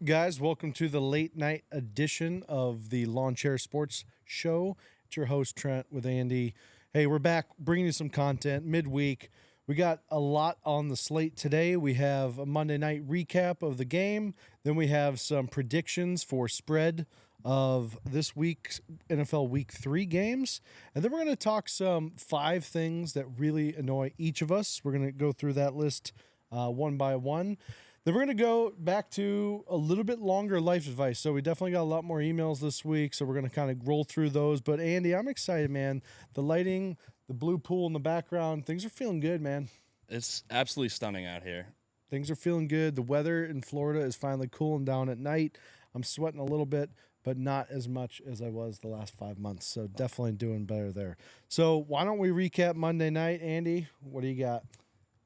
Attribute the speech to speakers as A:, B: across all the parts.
A: guys? Welcome to the late night edition of the Lawn Chair Sports Show. It's your host, Trent, with Andy. Hey, we're back bringing you some content midweek. We got a lot on the slate today. We have a Monday night recap of the game. Then we have some predictions for spread of this week's NFL Week 3 games. And then we're going to talk some 5 things that really annoy each of us. We're going to go through that list one by one. Then we're going to go back to a little bit longer life advice. So we definitely got a lot more emails this week, so we're going to kind of roll through those. But Andy, I'm excited, man. The lighting, the blue pool in the background, things are feeling good, man.
B: It's absolutely stunning out here.
A: Things are feeling good. The weather in Florida is finally cooling down at night. I'm sweating a little bit, but not as much as I was the last 5 months. So definitely doing better there. So why don't we recap Monday night, Andy? What do you got?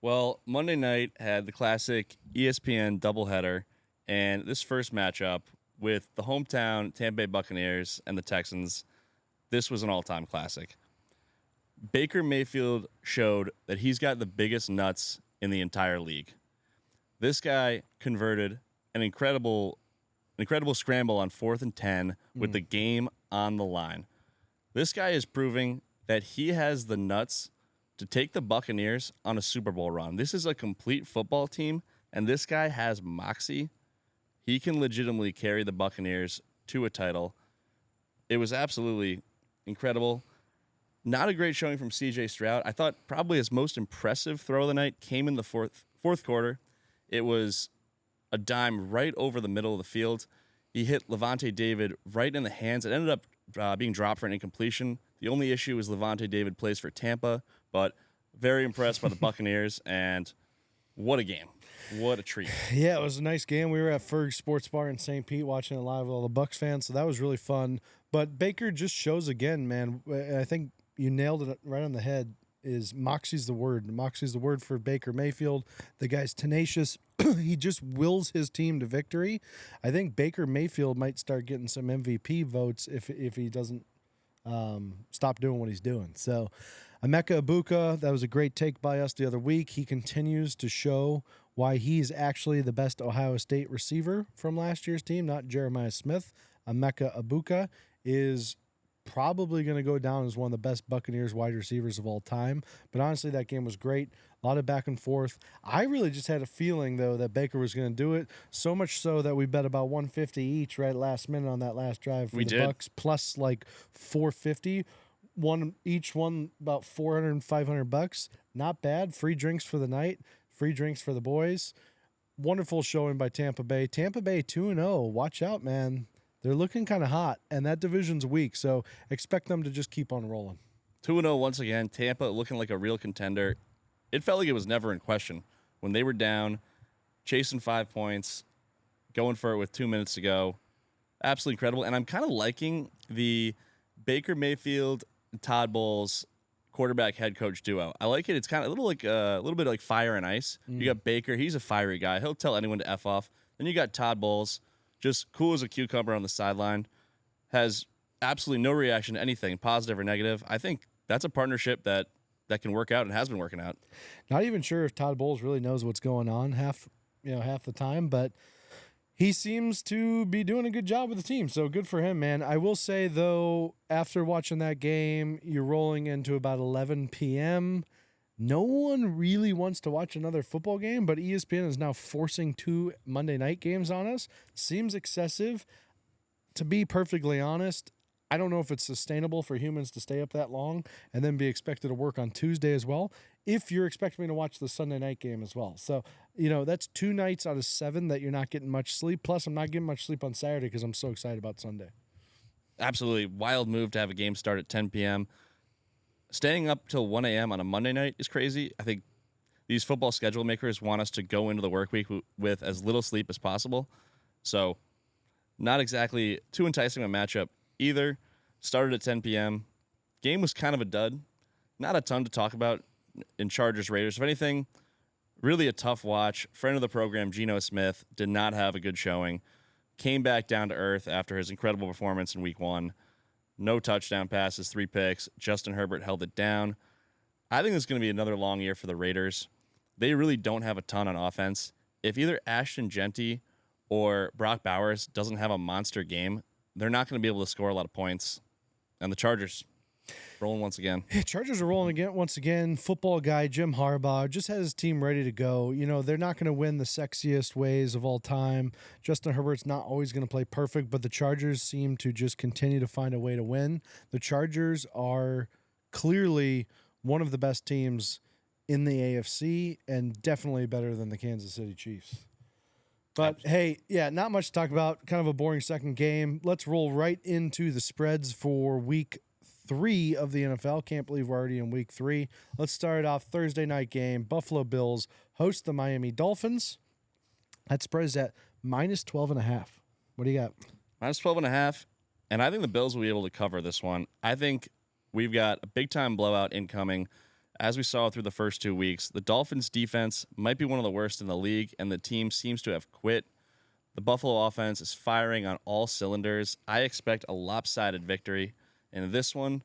B: Well, Monday night had the classic ESPN doubleheader, and this first matchup with the hometown Tampa Bay Buccaneers and the Texans, this was an all-time classic. Baker Mayfield showed that he's got the biggest nuts in the entire league. This guy converted an incredible scramble on 4th and 10 with the game on the line. This guy is proving that he has the nuts to take the Buccaneers on a Super Bowl run. This is a complete football team, and this guy has moxie. He can legitimately carry the Buccaneers to a title. It was absolutely incredible. Not a great showing from C.J. Stroud. I thought probably his most impressive throw of the night came in the fourth quarter. It was a dime right over the middle of the field. He hit Levante David right in the hands. It ended up being dropped for an incompletion. The only issue is Levante David plays for Tampa, but very impressed by the Buccaneers, and what a game. What a treat.
A: Yeah, it was a nice game. We were at Ferg Sports Bar in St. Pete watching it live with all the Bucs fans, so that was really fun. But Baker just shows again, man. I think you nailed it right on the head. Is moxie's the word. Moxie's the word for Baker Mayfield. The guy's tenacious. He just wills his team to victory. I think Baker Mayfield might start getting some MVP votes if he doesn't stop doing what he's doing. So Emeka Egbuka, that was a great take by us the other week. He continues to show why he's actually the best Ohio State receiver from last year's team, not Jeremiah Smith. Emeka Egbuka is probably going to go down as one of the best Buccaneers wide receivers of all time. But honestly, that game was great. A lot of back and forth. I really just had a feeling, though, that Baker was going to do it. So much so that we bet about $150 each right last minute on that last drive for the Bucs, plus like $450. Each one about $400, $500. Not bad. Free drinks for the night. Free drinks for the boys. Wonderful showing by Tampa Bay. Tampa Bay 2-0. Watch out, man. They're looking kind of hot, and that division's weak, so expect them to just keep on rolling.
B: 2-0 once again. Tampa looking like a real contender. It felt like it was never in question. When they were down, chasing 5 points, going for it with 2 minutes to go. Absolutely incredible. And I'm kind of liking the Baker Mayfield and Todd Bowles quarterback head coach duo. I like it. It's kind of a little bit like fire and ice. You got Baker. He's a fiery guy. He'll tell anyone to F off. Then you got Todd Bowles, just cool as a cucumber on the sideline, has absolutely no reaction to anything, positive or negative. I think that's a partnership that can work out and has been working out.
A: Not even sure if Todd Bowles really knows what's going on half the time, but he seems to be doing a good job with the team. So good for him, man. I will say, though, after watching that game, you're rolling into about 11 p.m., no one really wants to watch another football game, but ESPN is now forcing 2 Monday night games on us. Seems excessive. To be perfectly honest, I don't know if it's sustainable for humans to stay up that long and then be expected to work on Tuesday as well, if you're expecting me to watch the Sunday night game as well. So, that's 2 nights out of 7 that you're not getting much sleep. Plus, I'm not getting much sleep on Saturday because I'm so excited about Sunday.
B: Absolutely. Wild move to have a game start at 10 p.m. Staying up till 1 a.m. on a Monday night is crazy. I think these football schedule makers want us to go into the work week with as little sleep as possible. So not exactly too enticing a matchup either. Started at 10 p.m. Game was kind of a dud. Not a ton to talk about in Chargers-Raiders. If anything, really a tough watch. Friend of the program, Geno Smith, did not have a good showing. Came back down to earth after his incredible performance in week 1. No touchdown passes, 3 picks. Justin Herbert held it down. I think it's going to be another long year for the Raiders. They really don't have a ton on offense. If either Ashton Genty or Brock Bowers doesn't have a monster game, they're not going to be able to score a lot of points. And the Chargers rolling once again.
A: Chargers are rolling again once again. Football guy Jim Harbaugh just has his team ready to go. You know, they're not going to win the sexiest ways of all time. Justin Herbert's not always going to play perfect, but the Chargers seem to just continue to find a way to win. The Chargers are clearly one of the best teams in the AFC and definitely better than the Kansas City Chiefs. But hey, yeah, not much to talk about. Kind of a boring second game. Let's roll right into the spreads for week 3 of the NFL. Can't believe we're already in week 3. Let's start off Thursday night game. Buffalo Bills host the Miami Dolphins. That spread is at minus 12.5. What do you got?
B: Minus 12.5. And I think the Bills will be able to cover this one. I think we've got a big-time blowout incoming. As we saw through the first 2 weeks, the Dolphins' defense might be one of the worst in the league, and the team seems to have quit. The Buffalo offense is firing on all cylinders. I expect a lopsided victory. And this one,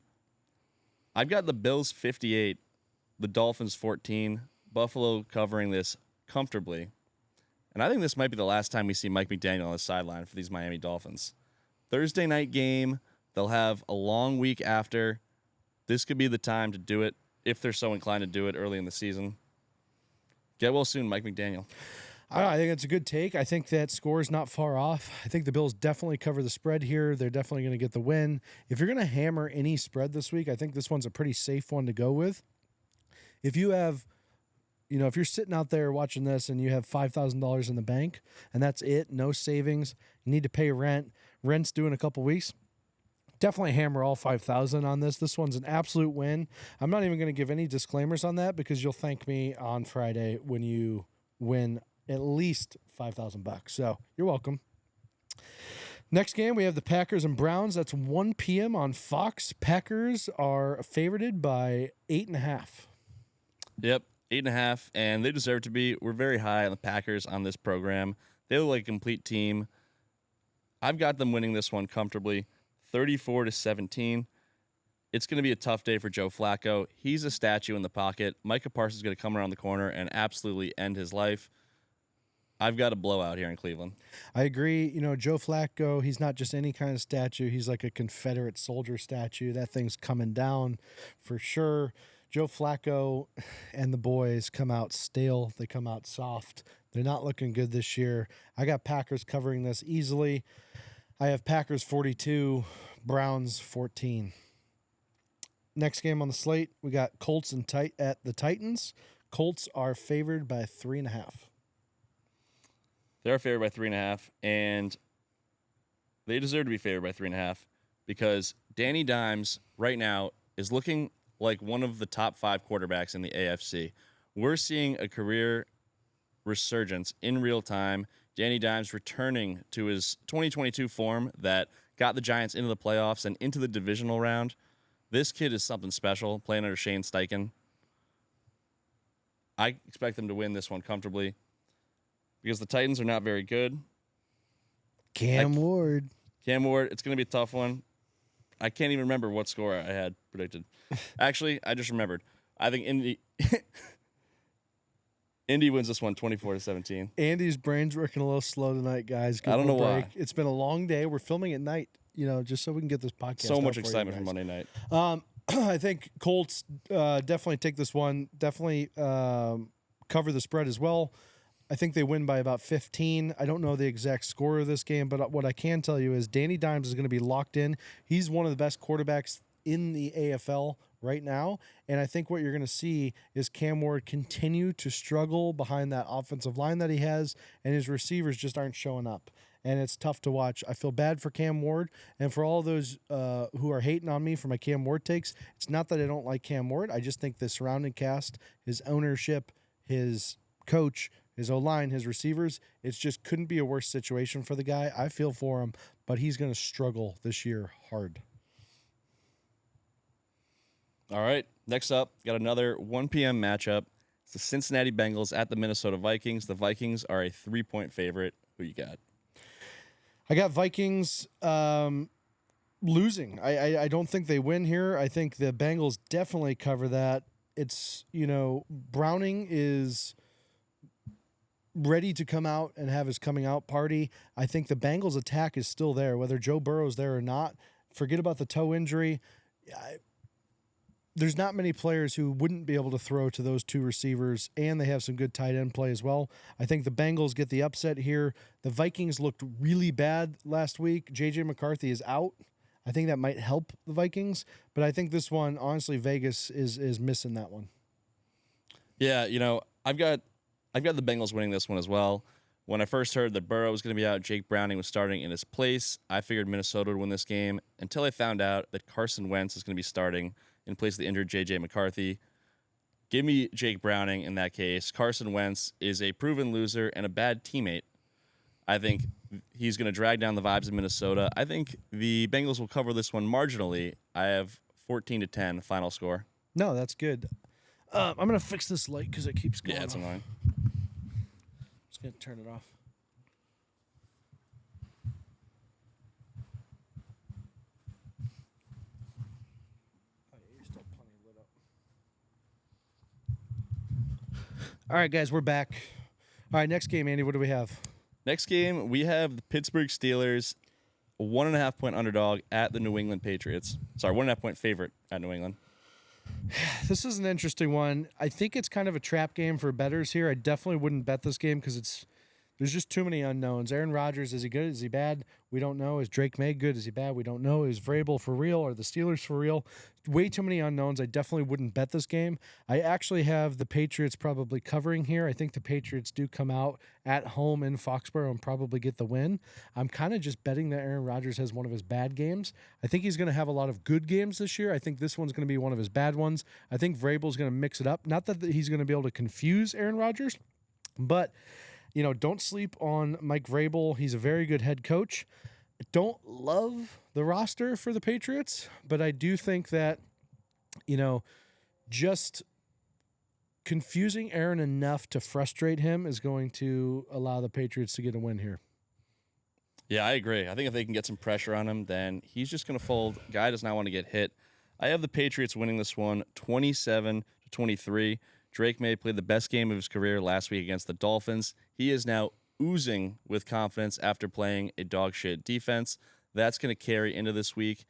B: I've got the Bills 58, the Dolphins 14, Buffalo covering this comfortably. And I think this might be the last time we see Mike McDaniel on the sideline for these Miami Dolphins. Thursday night game, they'll have a long week after. This could be the time to do it if they're so inclined to do it early in the season. Get well soon, Mike McDaniel.
A: I think it's a good take. I think that score is not far off. I think the Bills definitely cover the spread here. They're definitely going to get the win. If you're going to hammer any spread this week, I think this one's a pretty safe one to go with. If you have, if you're sitting out there watching this and you have $5,000 in the bank and that's it, no savings, you need to pay rent, rent's due in a couple weeks, definitely hammer all 5,000 on this. This one's an absolute win. I'm not even going to give any disclaimers on that because you'll thank me on Friday when you win at least $5,000. So you're welcome. Next game, we have the Packers and Browns. That's 1 p.m. on Fox. Packers are favorited by 8.5.
B: Yep, 8.5, and they deserve to be. We're very high on the Packers on this program. They look like a complete team. I've got them winning this one comfortably, 34-17. It's going to be a tough day for Joe Flacco. He's a statue in the pocket. Micah Parsons is going to come around the corner and absolutely end his life. I've got a blowout here in Cleveland.
A: I agree. Joe Flacco, he's not just any kind of statue. He's like a Confederate soldier statue. That thing's coming down for sure. Joe Flacco and the boys come out stale. They come out soft. They're not looking good this year. I got Packers covering this easily. I have Packers 42, Browns 14. Next game on the slate, we got Colts and at the Titans. Colts are favored by 3.5.
B: They're favored by 3.5, and they deserve to be favored by 3.5 because Danny Dimes right now is looking like one of the top 5 quarterbacks in the AFC. We're seeing a career resurgence in real time. Danny Dimes returning to his 2022 form that got the Giants into the playoffs and into the divisional round. This kid is something special, playing under Shane Steichen. I expect them to win this one comfortably because the Titans are not very good.
A: Cam Ward,
B: it's going to be a tough one. I can't even remember what score I had predicted. Actually, I just remembered. I think Indy wins this one 24-17.
A: Andy's brain's working a little slow tonight, guys.
B: I don't know why.
A: It's been a long day. We're filming at night, just so we can get this podcast
B: So
A: out
B: much
A: for
B: excitement
A: you
B: for
A: guys.
B: Monday night.
A: I think Colts definitely take this one. Definitely cover the spread as well. I think they win by about 15. I don't know the exact score of this game, but what I can tell you is Danny Dimes is going to be locked in. He's one of the best quarterbacks in the AFL right now, and I think what you're going to see is Cam Ward continue to struggle behind that offensive line that he has, and his receivers just aren't showing up, and it's tough to watch. I feel bad for Cam Ward, and for all those who are hating on me for my Cam Ward takes, it's not that I don't like Cam Ward. I just think the surrounding cast, his ownership, his coach, his O-line, his receivers, it just couldn't be a worse situation for the guy. I feel for him, but he's going to struggle this year hard.
B: All right, next up, got another 1 p.m. matchup. It's the Cincinnati Bengals at the Minnesota Vikings. The Vikings are a 3-point favorite. Who you got?
A: I got Vikings losing. I don't think they win here. I think the Bengals definitely cover that. It's, Browning is ready to come out and have his coming out party. I think the Bengals attack is still there, whether Joe Burrow's there or not. Forget about the toe injury. There's not many players who wouldn't be able to throw to those two receivers, and they have some good tight end play as well. I think the Bengals get the upset here. The Vikings looked really bad last week. J.J. McCarthy is out. I think that might help the Vikings, but I think this one, honestly, Vegas is missing that one.
B: Yeah, I've got the Bengals winning this one as well. When I first heard that Burrow was going to be out, Jake Browning was starting in his place, I figured Minnesota would win this game until I found out that Carson Wentz is going to be starting in place of the injured J.J. McCarthy. Give me Jake Browning in that case. Carson Wentz is a proven loser and a bad teammate. I think he's going to drag down the vibes of Minnesota. I think the Bengals will cover this one marginally. I have 14-10 final score.
A: No, that's good. I'm going to fix this light because it keeps going
B: Yeah, it's
A: off.
B: annoying.
A: Just going to turn it off. All right, guys, we're back. All right, next game, Andy, what do we have?
B: Next game, we have the Pittsburgh Steelers, a 1.5-point underdog at the New England Patriots. Sorry, 1.5-point favorite at New England.
A: This is an interesting one. I think it's kind of a trap game for bettors here. I definitely wouldn't bet this game because there's just too many unknowns. Aaron Rodgers, is he good? Is he bad? We don't know. Is Drake May good? Is he bad? We don't know. Is Vrabel for real? Are the Steelers for real? Way too many unknowns. I definitely wouldn't bet this game. I actually have the Patriots probably covering here. I think the Patriots do come out at home in Foxborough and probably get the win. I'm kind of just betting that Aaron Rodgers has one of his bad games. I think he's going to have a lot of good games this year. I think this one's going to be one of his bad ones. I think Vrabel's going to mix it up. Not that he's going to be able to confuse Aaron Rodgers, but don't sleep on Mike Vrabel. He's a very good head coach. I don't love the roster for the Patriots, but I do think that, just confusing Aaron enough to frustrate him is going to allow the Patriots to get a win here.
B: Yeah, I agree. I think if they can get some pressure on him, then he's just going to fold. Guy does not want to get hit. I have the Patriots winning this one 27-23. Drake May played the best game of his career last week against the Dolphins. He is now oozing with confidence after playing a dog shit defense. That's going to carry into this week.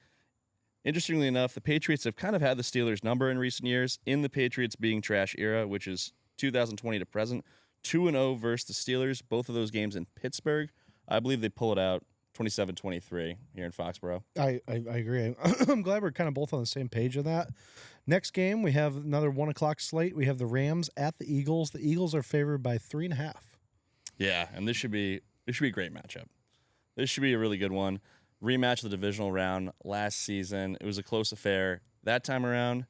B: Interestingly enough, the Patriots have kind of had the Steelers' number in recent years in the Patriots being trash era, which is 2020 to present. 2-0 versus the Steelers, both of those games in Pittsburgh. I believe they pull it out 27-23 here in Foxborough.
A: I agree. I'm glad we're kind of both on the same page of that. Next game, we have another 1 o'clock slate. We have the Rams at the Eagles. The Eagles are favored by 3.5.
B: Yeah, and this should be a great matchup. This should be a really good one. Rematch of the divisional round last season. It was a close affair that time around.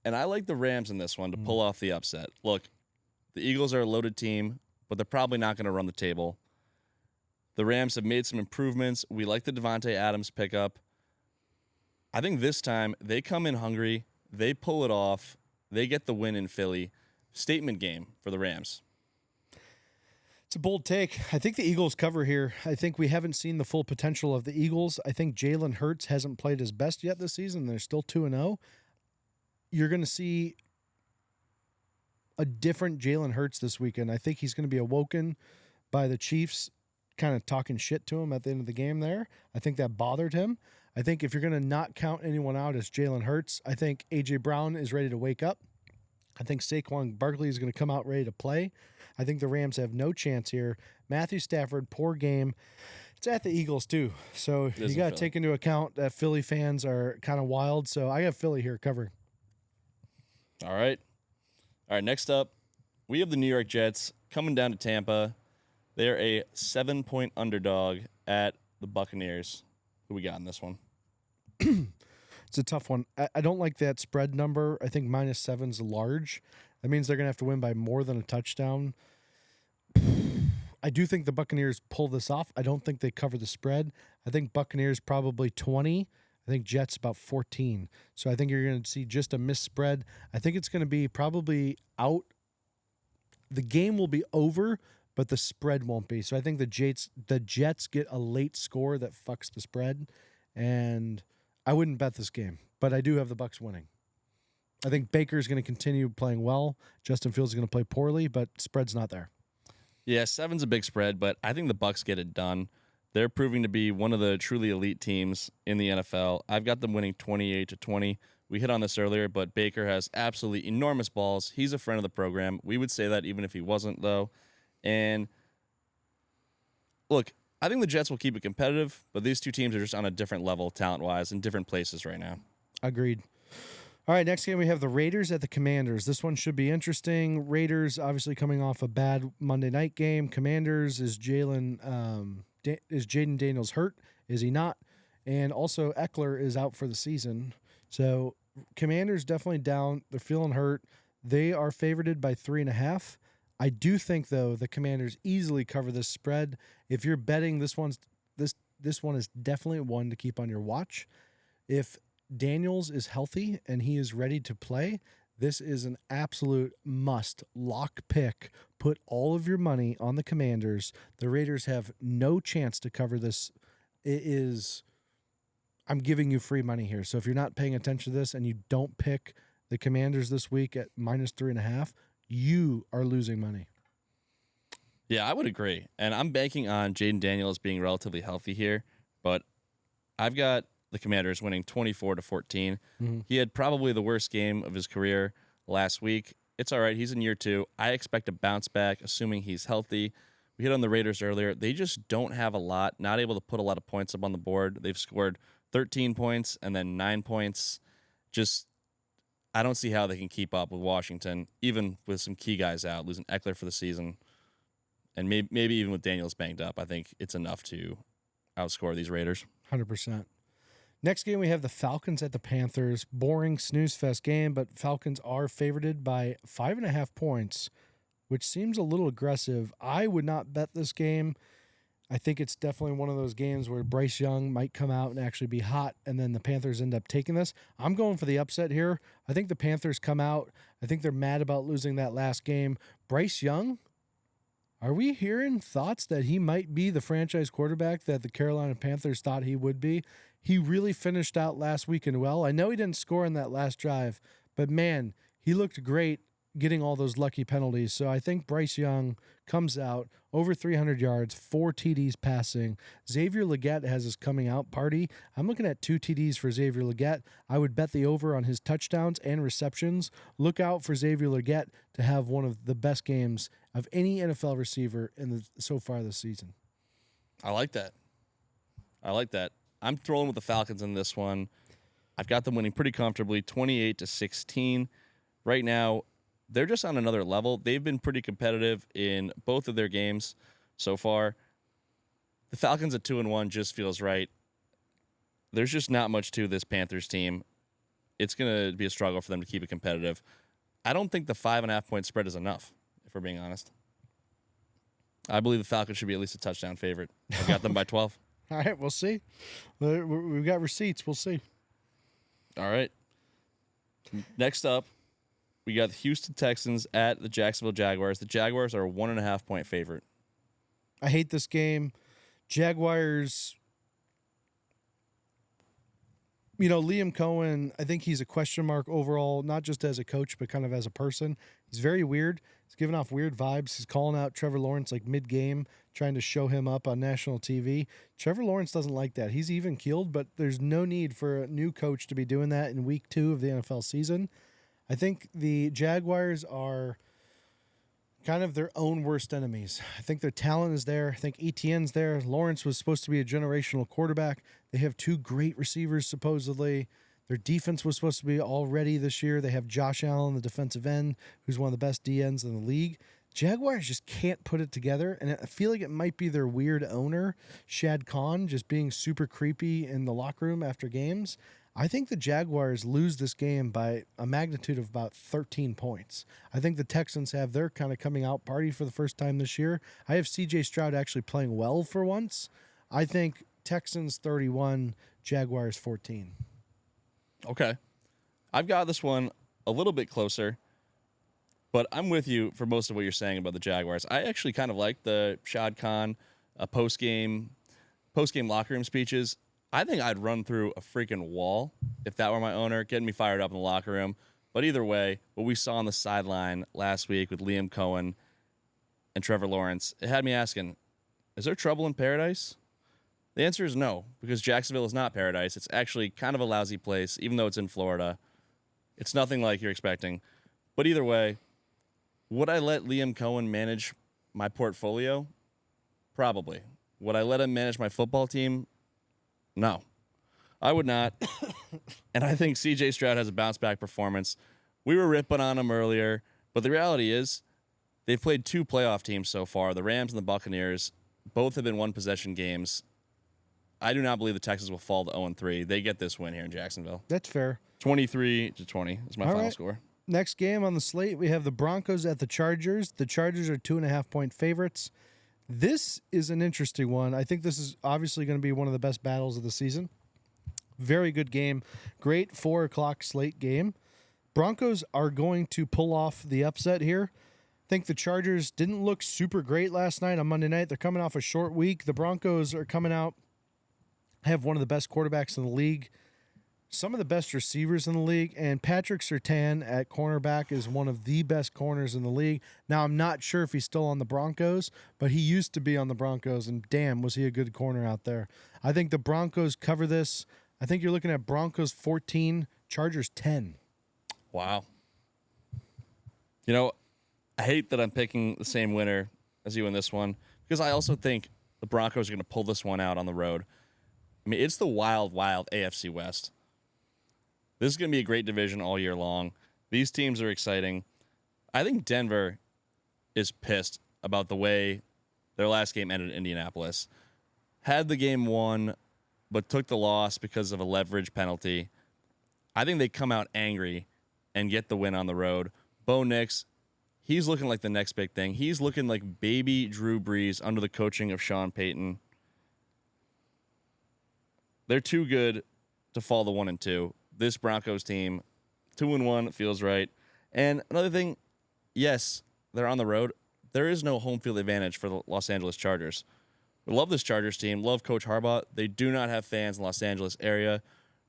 B: And I like the Rams in this one to pull off the upset. Look, the Eagles are a loaded team, but they're probably not going to run the table. The Rams have made some improvements. We like the Devontae Adams pickup. I think this time they come in hungry. They pull it off. They get the win in Philly. Statement game for the Rams.
A: It's a bold take. I think the Eagles cover here. I think we haven't seen the full potential of the Eagles. I think Jalen Hurts hasn't played his best yet this season. They're still 2-0. You're going to see a different Jalen Hurts this weekend. I think he's going to be awoken by the Chiefs kind of talking shit to him at the end of the game there. I think that bothered him. I think if you're going to not count anyone out as Jalen Hurts, I think A.J. Brown is ready to wake up. I think Saquon Barkley is going to come out ready to play. I think the Rams have no chance here. Matthew Stafford, poor game. It's at the Eagles, too. So you got to take into account that Philly fans are kind of wild. So I have Philly here covering.
B: All right, next up, we have the New York Jets coming down to Tampa. They're a 7-point underdog at the Buccaneers. Who we got in this one?
A: It's a tough one. I don't like that spread number. I think -7's large. That means they're going to have to win by more than a touchdown. I do think the Buccaneers pull this off. I don't think they cover the spread. I think Buccaneers probably 20. I think Jets about 14. So I think you're going to see just a missed spread. I think it's going to be probably out. The game will be over, but the spread won't be. So I think the Jets get a late score that fucks the spread. And I wouldn't bet this game, but I do have the Bucs winning. I think Baker's going to continue playing well. Justin Fields is going to play poorly, but spread's not there.
B: Yeah, 7's a big spread, but I think the Bucks get it done. They're proving to be one of the truly elite teams in the NFL. I've got them winning 28-20. We hit on this earlier, but Baker has absolutely enormous balls. He's a friend of the program. We would say that even if he wasn't, though. And look, I think the Jets will keep it competitive, but these two teams are just on a different level talent-wise in different places right now.
A: Agreed. All right, next game we have the Raiders at the Commanders. This one should be interesting. Raiders obviously coming off a bad Monday night game. Commanders is Jaden Daniels hurt? Is he not? And also Eckler is out for the season. So Commanders definitely down. They're feeling hurt. They are favored by 3.5. I do think though the Commanders easily cover this spread. If you're betting, this one is definitely one to keep on your watch. If Daniels is healthy and he is ready to play, this is an absolute must lock pick. Put all of your money on the Commanders. The Raiders have no chance to cover this. I'm giving you free money here. So if you're not paying attention to this and you don't pick the Commanders this week at -3.5, you are losing money.
B: Yeah, I would agree. And I'm banking on Jaden Daniels being relatively healthy here, but I've got the Commanders winning 24-14.
A: Mm-hmm.
B: He had probably the worst game of his career last week. It's all right. He's in year 2. I expect a bounce back, assuming he's healthy. We hit on the Raiders earlier. They just don't have a lot, not able to put a lot of points up on the board. They've scored 13 points and then 9 points. I don't see how they can keep up with Washington, even with some key guys out, losing Eckler for the season. And maybe even with Daniels banged up, I think it's enough to outscore these Raiders.
A: 100%. Next game, we have the Falcons at the Panthers. Boring snooze fest game, but Falcons are favored by 5.5 points, which seems a little aggressive. I would not bet this game. I think it's definitely one of those games where Bryce Young might come out and actually be hot, and then the Panthers end up taking this. I'm going for the upset here. I think the Panthers come out. I think they're mad about losing that last game. Bryce Young, are we hearing thoughts that he might be the franchise quarterback that the Carolina Panthers thought he would be? He really finished out last weekend well. I know he didn't score in that last drive, but man, he looked great getting all those lucky penalties. So I think Bryce Young comes out over 300 yards, 4 TDs passing. Xavier Legette has his coming out party. I'm looking at 2 TDs for Xavier Legette. I would bet the over on his touchdowns and receptions. Look out for Xavier Legette to have one of the best games of any NFL receiver so far this season.
B: I like that. I'm throwing with the Falcons in this one. I've got them winning pretty comfortably, 28-16. Right now, they're just on another level. They've been pretty competitive in both of their games so far. The Falcons at 2-1 just feels right. There's just not much to this Panthers team. It's going to be a struggle for them to keep it competitive. I don't think the 5.5-point spread is enough, if we're being honest. I believe the Falcons should be at least a touchdown favorite. I've got them by 12.
A: All right, we'll see. We've got receipts. We'll see.
B: All right. Next up, we got the Houston Texans at the Jacksonville Jaguars. The Jaguars are a 1.5-point favorite.
A: I hate this game. Jaguars, Liam Cohen, I think he's a question mark overall, not just as a coach, but kind of as a person. He's very weird. He's giving off weird vibes. He's calling out Trevor Lawrence like mid-game, trying to show him up on national TV. Trevor Lawrence doesn't like that. He's even-keeled, but there's no need for a new coach to be doing that in week 2 of the NFL season. I think the Jaguars are kind of their own worst enemies. I think their talent is there. I think Etienne's there. Lawrence was supposed to be a generational quarterback. They have 2 great receivers, supposedly. Their defense was supposed to be all ready this year. They have Josh Allen, the defensive end, who's one of the best DNs in the league. Jaguars just can't put it together, and I feel like it might be their weird owner, Shad Khan, just being super creepy in the locker room after games. I think the Jaguars lose this game by a magnitude of about 13 points. I think the Texans have their kind of coming out party for the first time this year. I have C.J. Stroud actually playing well for once. I think Texans 31, Jaguars 14.
B: Okay. I've got this one a little bit closer, but I'm with you for most of what you're saying about the Jaguars. I actually kind of like the Shad Khan post-game locker room speeches. I think I'd run through a freaking wall if that were my owner, getting me fired up in the locker room. But either way, what we saw on the sideline last week with Liam Cohen, and Trevor Lawrence, it had me asking, is there trouble in paradise? The answer is no, because Jacksonville is not paradise. It's actually kind of a lousy place, even though it's in Florida. It's nothing like you're expecting. But either way, would I let Liam Cohen manage my portfolio? Probably. Would I let him manage my football team? No. I would not. And I think CJ Stroud has a bounce back performance. We were ripping on him earlier, but the reality is they've played 2 playoff teams so far, the Rams and the Buccaneers. Both have been one possession games. I do not believe the Texans will fall to 0-3. They get this win here in Jacksonville.
A: That's fair.
B: 23-20 is my final score.
A: Next game on the slate, we have the Broncos at the Chargers. The Chargers are 2.5-point favorites. This is an interesting one. I think this is obviously going to be one of the best battles of the season. Very good game. Great 4 o'clock slate game. Broncos are going to pull off the upset here. I think the Chargers didn't look super great last night on Monday night. They're coming off a short week. The Broncos are coming out, have one of the best quarterbacks in the league, some of the best receivers in the league, and Patrick Surtain at cornerback is one of the best corners in the league. Now, I'm not sure if he's still on the Broncos, but he used to be on the Broncos, and damn, was he a good corner out there. I think the Broncos cover this. I think you're looking at Broncos 14, Chargers 10.
B: Wow. You know, I hate that I'm picking the same winner as you in this one, because I also think the Broncos are going to pull this one out on the road. I mean, it's the wild, wild AFC West. This is going to be a great division all year long. These teams are exciting. I think Denver is pissed about the way their last game ended in Indianapolis. Had the game won, but took the loss because of a leverage penalty. I think they come out angry and get the win on the road. Bo Nix, he's looking like the next big thing. He's looking like baby Drew Brees under the coaching of Sean Payton. They're too good to fall to 1-2. This Broncos team, 2-1 feels right. And another thing, yes, they're on the road. There is no home field advantage for the Los Angeles Chargers. We love this Chargers team, love Coach Harbaugh. They do not have fans in the Los Angeles area.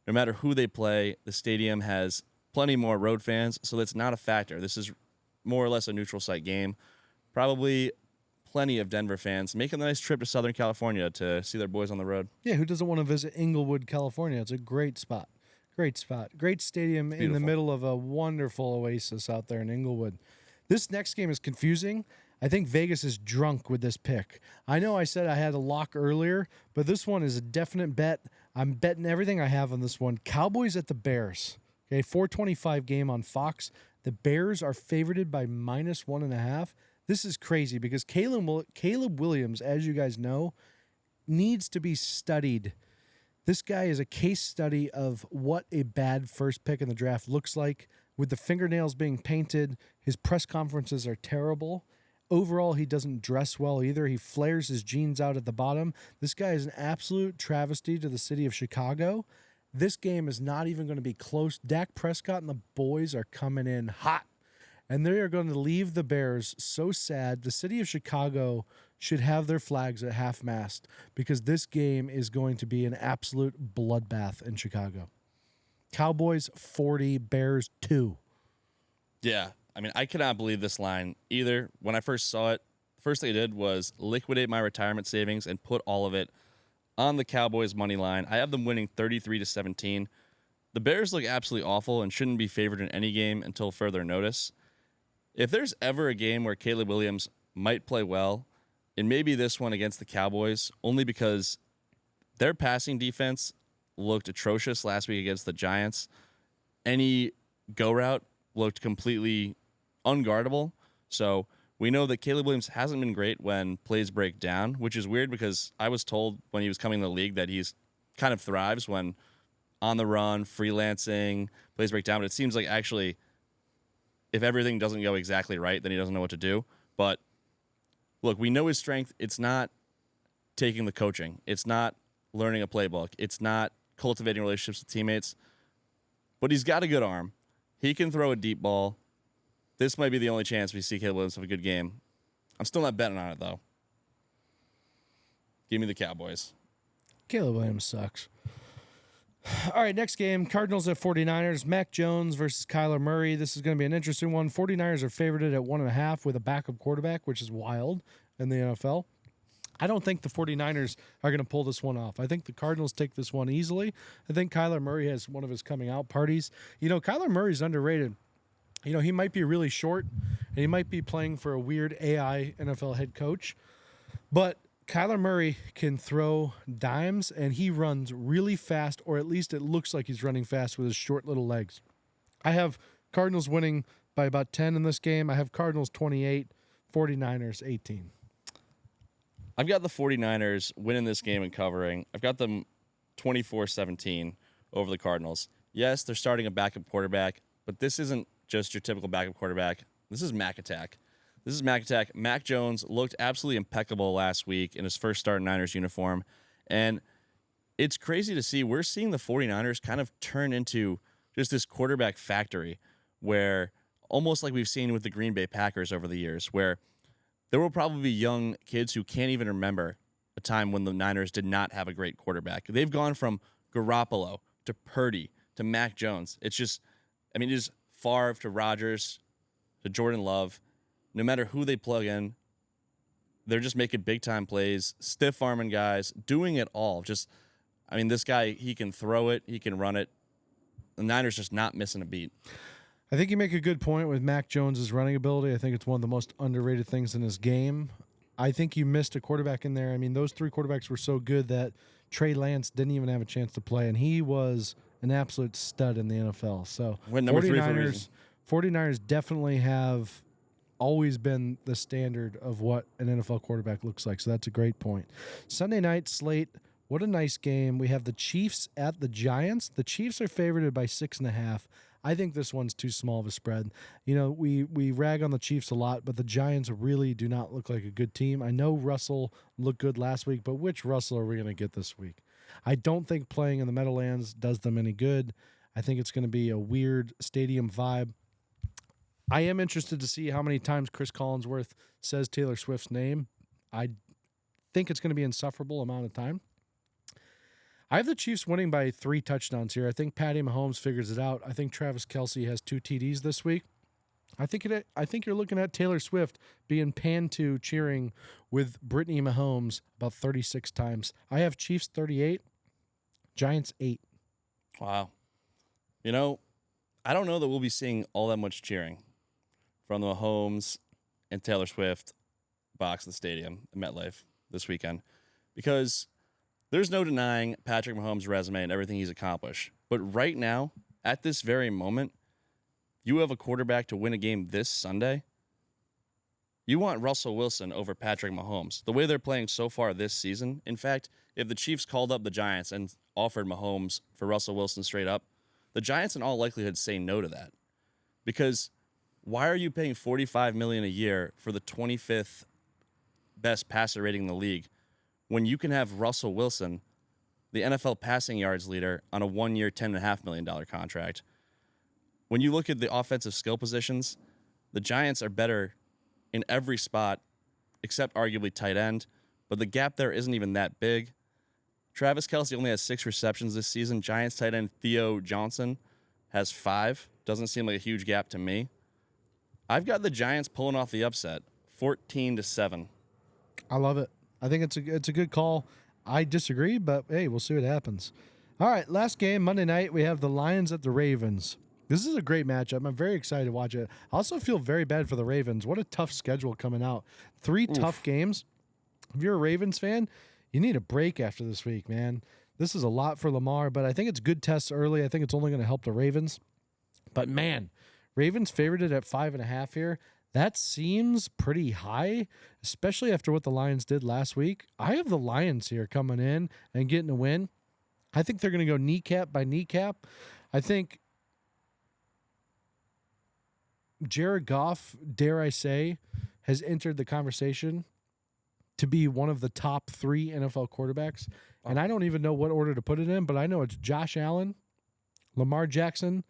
B: No matter who they play, the stadium has plenty more road fans, so that's not a factor. This is more or less a neutral site game. Probably plenty of Denver fans making a nice trip to Southern California to see their boys on the road.
A: Yeah, who doesn't want to visit Inglewood, California? It's a great spot. Great spot. Great stadium in the middle of a wonderful oasis out there in Inglewood. This next game is confusing. I think Vegas is drunk with this pick. I know I said I had a lock earlier, but this one is a definite bet. I'm betting everything I have on this one. Cowboys at the Bears. Okay, 425 game on Fox. The Bears are favorited by -1.5. This is crazy because Caleb Williams, as you guys know, needs to be studied. This guy is a case study of what a bad first pick in the draft looks like. With the fingernails being painted, his press conferences are terrible. Overall, he doesn't dress well either. He flares his jeans out at the bottom. This guy is an absolute travesty to the city of Chicago. This game is not even going to be close. Dak Prescott and the boys are coming in hot, and they are going to leave the Bears so sad. The city of Chicago should have their flags at half-mast because this game is going to be an absolute bloodbath in Chicago. Cowboys 40, Bears 2.
B: Yeah, I mean, I cannot believe this line either. When I first saw it, the first thing I did was liquidate my retirement savings and put all of it on the Cowboys money line. I have them winning 33-17. The Bears look absolutely awful and shouldn't be favored in any game until further notice. If there's ever a game where Caleb Williams might play well, it may be this one against the Cowboys, only because their passing defense looked atrocious last week against the Giants. Any go route looked completely unguardable. So we know that Caleb Williams hasn't been great when plays break down, which is weird because I was told when he was coming to the league that he's kind of thrives when on the run, freelancing, plays break down. But it seems like actually if everything doesn't go exactly right, then he doesn't know what to do. But look, we know his strength. It's not taking the coaching. It's not learning a playbook. It's not cultivating relationships with teammates. But he's got a good arm. He can throw a deep ball. This might be the only chance we see Caleb Williams have a good game. I'm still not betting on it, though. Give me the Cowboys.
A: Caleb Williams sucks. All right, next game, Cardinals at 49ers. Mac Jones versus Kyler Murray. This is going to be an interesting one. 49ers are favored at 1.5 with a backup quarterback, which is wild in the NFL. I don't think the 49ers are going to pull this one off. I think the Cardinals take this one easily. I think Kyler Murray has one of his coming out parties. Kyler Murray's underrated. He might be really short, and he might be playing for a weird AI NFL head coach, but Kyler Murray can throw dimes, and he runs really fast, or at least it looks like he's running fast with his short little legs. I have Cardinals winning by about 10 in this game. I have Cardinals 28, 49ers 18.
B: I've got the 49ers winning this game and covering. I've got them 24-17 over the Cardinals. Yes, they're starting a backup quarterback, but this isn't just your typical backup quarterback. This is Mac Attack. This is Mac Attack. Mac Jones looked absolutely impeccable last week in his first start in Niners uniform. And it's crazy to see. We're seeing the 49ers kind of turn into just this quarterback factory where almost like we've seen with the Green Bay Packers over the years, where there will probably be young kids who can't even remember a time when the Niners did not have a great quarterback. They've gone from Garoppolo to Purdy to Mac Jones. It's just, it is Favre to Rodgers to Jordan Love. No matter who they plug in, they're just making big-time plays, stiff-arming guys, doing it all. This guy, he can throw it, he can run it. The Niners just not missing a beat.
A: I think you make a good point with Mac Jones' running ability. I think it's one of the most underrated things in his game. I think you missed a quarterback in there. Those three quarterbacks were so good that Trey Lance didn't even have a chance to play, and he was an absolute stud in the NFL. So
B: Went number 3 for a reason.
A: 49ers definitely have always been the standard of what an NFL quarterback looks like. So that's a great point. Sunday night slate. What a nice game. We have the Chiefs at the Giants. The Chiefs are favored by 6.5. I think this one's too small of a spread. We rag on the Chiefs a lot, but the Giants really do not look like a good team. I know Russell looked good last week, but which Russell are we going to get this week? I don't think playing in the Meadowlands does them any good. I think it's going to be a weird stadium vibe. I am interested to see how many times Chris Collinsworth says Taylor Swift's name. I think it's going to be an insufferable amount of time. I have the Chiefs winning by 3 touchdowns here. I think Patty Mahomes figures it out. I think Travis Kelce has 2 TDs this week. I think you're looking at Taylor Swift being panned to cheering with Brittany Mahomes about 36 times. I have Chiefs 38, Giants 8.
B: Wow. I don't know that we'll be seeing all that much cheering from the Mahomes and Taylor Swift box at the stadium at MetLife this weekend, because there's no denying Patrick Mahomes' resume and everything he's accomplished. But right now, at this very moment, you have a quarterback to win a game this Sunday. You want Russell Wilson over Patrick Mahomes. The way they're playing so far this season, in fact, if the Chiefs called up the Giants and offered Mahomes for Russell Wilson straight up, the Giants in all likelihood say no to that. Because why are you paying $45 million a year for the 25th best passer rating in the league when you can have Russell Wilson, the NFL passing yards leader, on a 1-year, $10.5 million contract? When you look at the offensive skill positions, the Giants are better in every spot except arguably tight end, but the gap there isn't even that big. Travis Kelce only has 6 receptions this season. Giants tight end Theo Johnson has 5. Doesn't seem like a huge gap to me. I've got the Giants pulling off the upset, 14-7.
A: I love it. I think it's a good call. I disagree, but hey, we'll see what happens. All right, last game, Monday night, we have the Lions at the Ravens. This is a great matchup. I'm very excited to watch it. I also feel very bad for the Ravens. What a tough schedule coming out. 3 tough games. If you're a Ravens fan, you need a break after this week, man. This is a lot for Lamar, but I think it's good tests early. I think it's only going to help the Ravens. But man, Ravens favored it at 5.5 here. That seems pretty high, especially after what the Lions did last week. I have the Lions here coming in and getting a win. I think they're going to go kneecap by kneecap. I think Jared Goff, dare I say, has entered the conversation to be one of the top 3 NFL quarterbacks. And I don't even know what order to put it in, but I know it's Josh Allen, Lamar Jackson,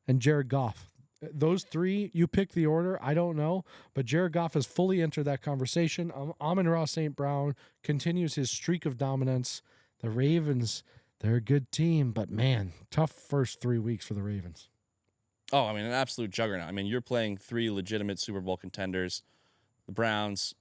A: and Jared Goff. Those 3, you pick the order. I don't know, but Jared Goff has fully entered that conversation. Amon-Ra St. Brown continues his streak of dominance. The Ravens, They're a good team, but man, tough first 3 weeks for the Ravens.
B: Oh, I mean, an absolute juggernaut. I mean, you're playing 3 legitimate Super Bowl contenders: the Browns,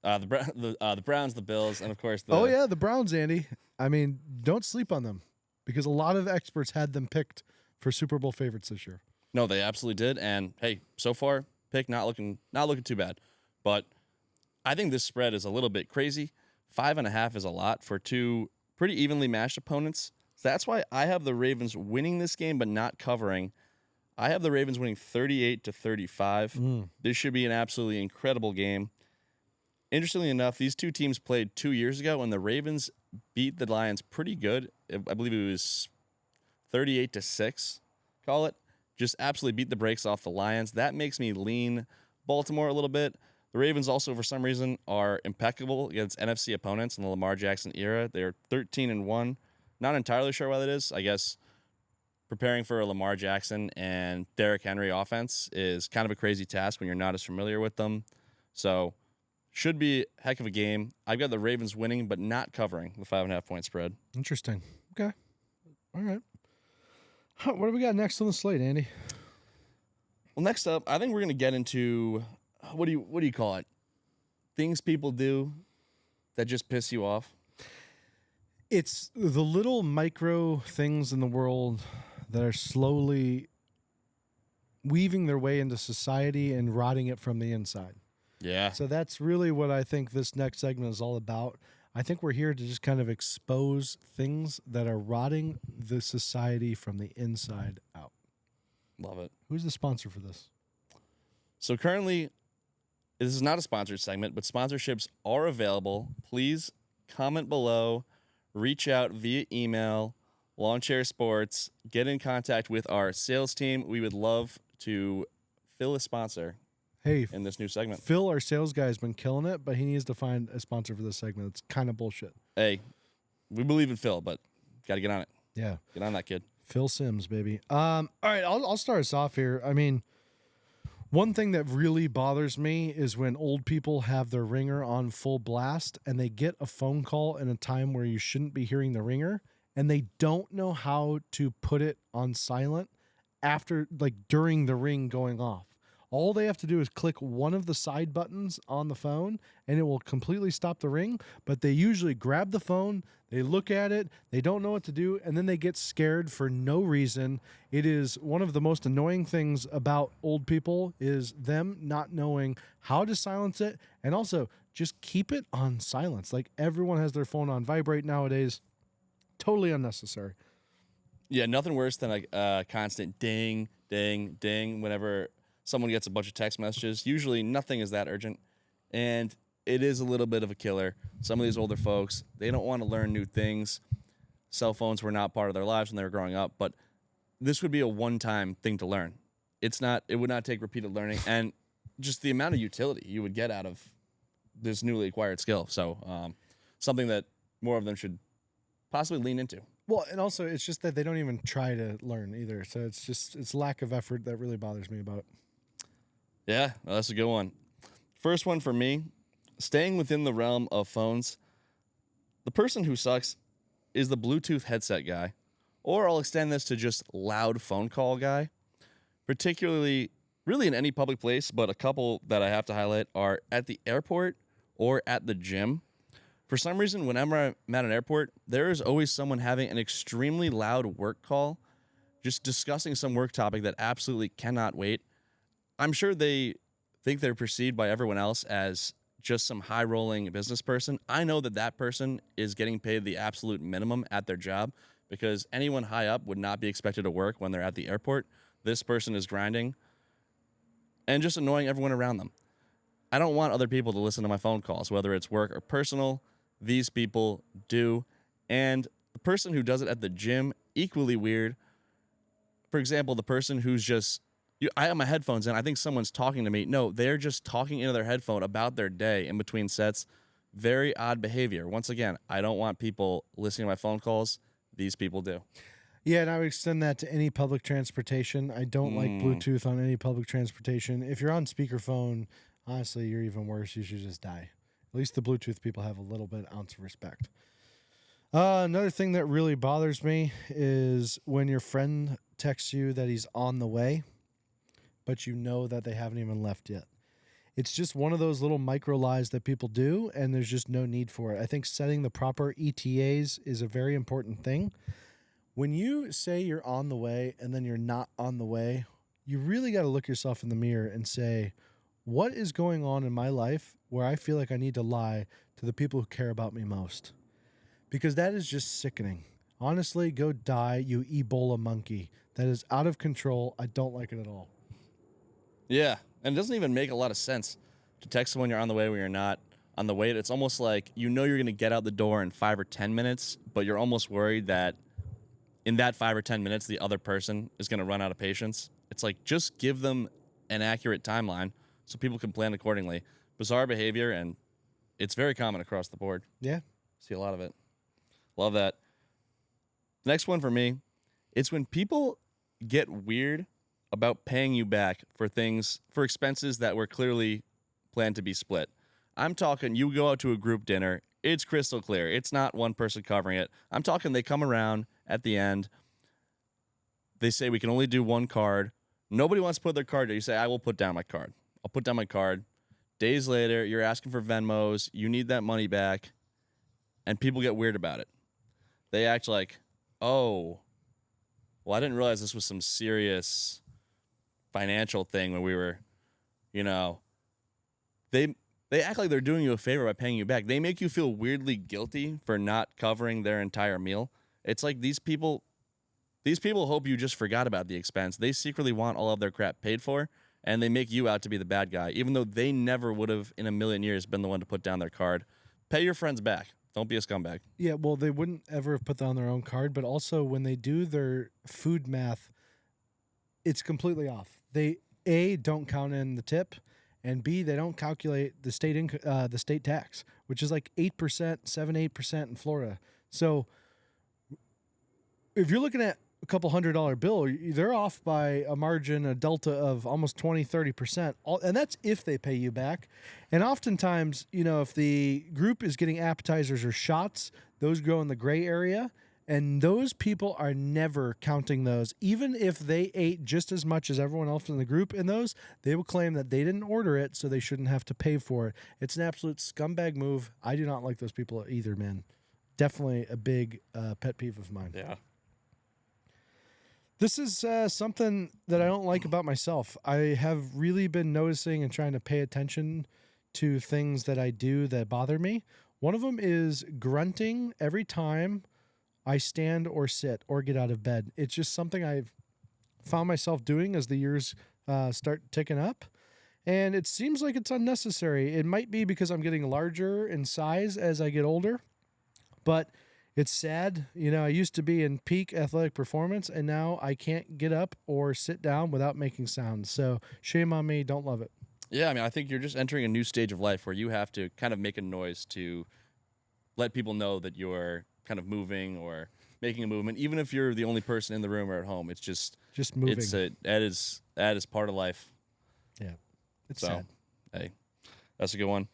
B: the Browns, the Bills, and of course
A: Oh
B: the.
A: yeah, the Browns, Andy. I mean, don't sleep on them because a lot of experts had them picked for Super Bowl favorites this year.
B: No, they absolutely did. And hey, so far, pick not looking too bad. But I think this spread is a little bit crazy. 5.5 is a lot for 2 pretty evenly matched opponents. So that's why I have the Ravens winning this game, but not covering. I have the Ravens winning 38-35. This should be an absolutely incredible game. Interestingly enough, these 2 teams played 2 years ago, and the Ravens beat the Lions pretty good. I believe it was 38-6. Call it. Just absolutely beat the brakes off the Lions. That makes me lean Baltimore a little bit. The Ravens also, for some reason, are impeccable against NFC opponents in the Lamar Jackson era. They're 13-1. Not entirely sure why that is. I guess preparing for a Lamar Jackson and Derrick Henry offense is kind of a crazy task when you're not as familiar with them. So, should be a heck of a game. I've got the Ravens winning, but not covering the 5.5 point spread.
A: Interesting. Okay. All right. What do we got next on the slate, Andy?
B: Well, next up, I think we're going to get into what do you call it? Things people do that just piss you off.
A: It's the little micro things in the world that are slowly weaving their way into society and rotting it from the inside.
B: Yeah.
A: So that's really what I think this next segment is all about. I think we're here to just kind of expose things that are rotting the society from the inside out.
B: Love it.
A: Who's the sponsor for this?
B: So currently, this is not a sponsored segment, but sponsorships are available. Please comment below, reach out via email, Lawn Chair Sports, get in contact with our sales team. We would love to fill a sponsor
A: Hey,
B: in this new segment.
A: Phil, our sales guy, has been killing it, but he needs to find a sponsor for this segment. It's kind of bullshit.
B: Hey, we believe in Phil, but got to get on it.
A: Yeah.
B: Get on that, kid.
A: Phil Sims, baby. All right, I'll start us off here. I mean, one thing that really bothers me is when old people have their ringer on full blast and they get a phone call in a time where you shouldn't be hearing the ringer and they don't know how to put it on silent after, like, during the ring going off. All they have to do is click one of the side buttons on the phone and it will completely stop the ring. But they usually grab the phone, they look at it, they don't know what to do, and then they get scared for no reason. It is one of the most annoying things about old people is them not knowing how to silence it and also just keep it on silence. Like everyone has their phone on vibrate nowadays. Totally unnecessary.
B: Yeah, nothing worse than a constant ding, ding, ding whenever someone gets a bunch of text messages. Usually nothing is that urgent, and it is a little bit of a killer. Some of these older folks, they don't want to learn new things. Cell phones were not part of their lives when they were growing up, but this would be a one-time thing to learn. It would not take repeated learning, and just the amount of utility you would get out of this newly acquired skill. So something that more of them should possibly lean into.
A: Well, and also it's just that they don't even try to learn either. So it's lack of effort that really bothers me about it.
B: Yeah, well, that's a good one. First one for me, staying within the realm of phones, the person who sucks is the Bluetooth headset guy, or I'll extend this to just loud phone call guy, particularly really in any public place, but a couple that I have to highlight are at the airport or at the gym. For some reason, whenever I'm at an airport, there is always someone having an extremely loud work call, just discussing some work topic that absolutely cannot wait. I'm sure they think they're perceived by everyone else as just some high-rolling business person. I know that that person is getting paid the absolute minimum at their job because anyone high up would not be expected to work when they're at the airport. This person is grinding and just annoying everyone around them. I don't want other people to listen to my phone calls, whether it's work or personal. These people do. And the person who does it at the gym, equally weird. For example, the person who's just, I have my headphones in, I think someone's talking to me. No, they're just talking into their headphone about their day in between sets. Very odd behavior. Once again, I don't want people listening to my phone calls. These people do.
A: Yeah, and I would extend that to any public transportation. I don't like Bluetooth on any public transportation. If you're on speakerphone, honestly, you're even worse. You should just die. At least the Bluetooth people have a little bit ounce of respect. Another thing that really bothers me is when your friend texts you that he's on the way, but you know that they haven't even left yet. It's just one of those little micro lies that people do, and there's just no need for it. I think setting the proper ETAs is a very important thing. When you say you're on the way and then you're not on the way, you really got to look yourself in the mirror and say, what is going on in my life where I feel like I need to lie to the people who care about me most? Because that is just sickening. Honestly, go die, you Ebola monkey. That is out of control. I don't like it at all.
B: Yeah, and it doesn't even make a lot of sense to text someone you're on the way when you're not on the way. It's almost like you know you're going to get out the door in 5 or 10 minutes, but you're almost worried that in that 5 or 10 minutes, the other person is going to run out of patience. It's like, just give them an accurate timeline so people can plan accordingly. Bizarre behavior, and it's very common across the board.
A: Yeah.
B: See a lot of it. Love that. Next one for me, it's when people get weird about paying you back for expenses that were clearly planned to be split. I'm talking, you go out to a group dinner, it's crystal clear. It's not one person covering it. I'm talking, they come around at the end, they say we can only do one card. Nobody wants to put their card there. You say, I will put down my card. I'll put down my card. Days later, you're asking for Venmos, you need that money back, and people get weird about it. They act like, oh, well, I didn't realize this was some serious financial thing when we were, they act like they're doing you a favor by paying you back. They make you feel weirdly guilty for not covering their entire meal. It's like these people hope you just forgot about the expense. They secretly want all of their crap paid for, and they make you out to be the bad guy, even though they never would have in a million years been the one to put down their card. Pay your friends back. Don't be a scumbag.
A: Yeah, well, they wouldn't ever have put that on their own card, but also when they do their food math, it's completely off. They A, don't count in the tip, and B, they don't calculate the state tax, which is like 8%, 7-8% in Florida. So if you're looking at a couple $100 bill, they're off by a margin, a delta of almost 20-30%. And that's if they pay you back. And oftentimes, if the group is getting appetizers or shots, those go in the gray area. And those people are never counting those. Even if they ate just as much as everyone else in the group in those, they will claim that they didn't order it, so they shouldn't have to pay for it. It's an absolute scumbag move. I do not like those people either, man. Definitely a big pet peeve of mine.
B: Yeah.
A: This is something that I don't like about myself. I have really been noticing and trying to pay attention to things that I do that bother me. One of them is grunting every time I stand or sit or get out of bed. It's just something I've found myself doing as the years start ticking up. And it seems like it's unnecessary. It might be because I'm getting larger in size as I get older, but it's sad. I used to be in peak athletic performance, and now I can't get up or sit down without making sounds. So shame on me. Don't love it.
B: Yeah, I think you're just entering a new stage of life where you have to kind of make a noise to let people know that you're kind of moving or making a movement, even if you're the only person in the room or at home. It's just
A: moving.
B: That is part of life.
A: Yeah, it's sad.
B: Hey, that's a good one.